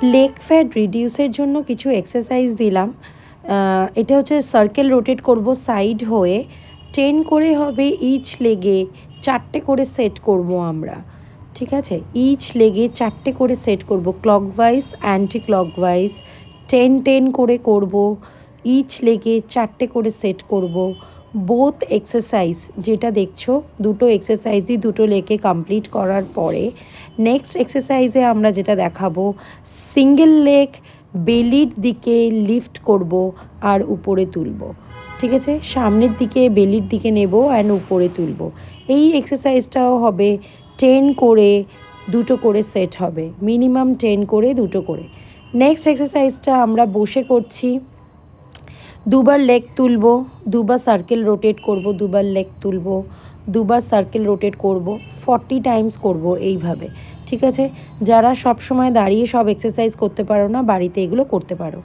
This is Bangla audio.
লেগ ফ্যাট রিডিউসের জন্য কিছু এক্সারসাইজ দিলাম। এটা হচ্ছে সার্কেল রোটেট করব সাইড হয়ে, 10 করে হবে ইচ লেগে, 4টে করে সেট করব আমরা। ঠিক আছে, ইচ লেগে 4টে করে সেট করব, ক্লকওয়াইজ অ্যান্টি ক্লকওয়াইজ, 10 করে করব। ইচ লেগে 4টে করে সেট করব। বোথ এক্সারসাইজ যেটা দেখছো, দুটো এক্সারসাইজই দুটো লেগে কমপ্লিট করার পরে নেক্সট এক্সারসাইজে আমরা যেটা দেখাবো, সিঙ্গেল লেগ বেলির দিকে লিফট করব আর উপরে তুলব। ঠিক আছে, সামনের দিকে বেলির দিকে নেব অ্যান্ড উপরে তুলব। এই এক্সারসাইজটাও হবে 10 করে, দুটো করে সেট হবে, মিনিমাম 10 করে দুটো করে। নেক্সট এক্সারসাইজটা আমরা বসে করছি, দুবার লেগ তুলব, দুবার সার্কেল রোটেট করব, দুবার লেগ তুলব, দুবার সার্কেল রোটেট করব, 40 টাইমস করব এইভাবে। ঠিক আছে, যারা সব সময় দাঁড়িয়ে সব এক্সারসাইজ করতে পারো না, বাড়িতে এগুলো করতে পারো।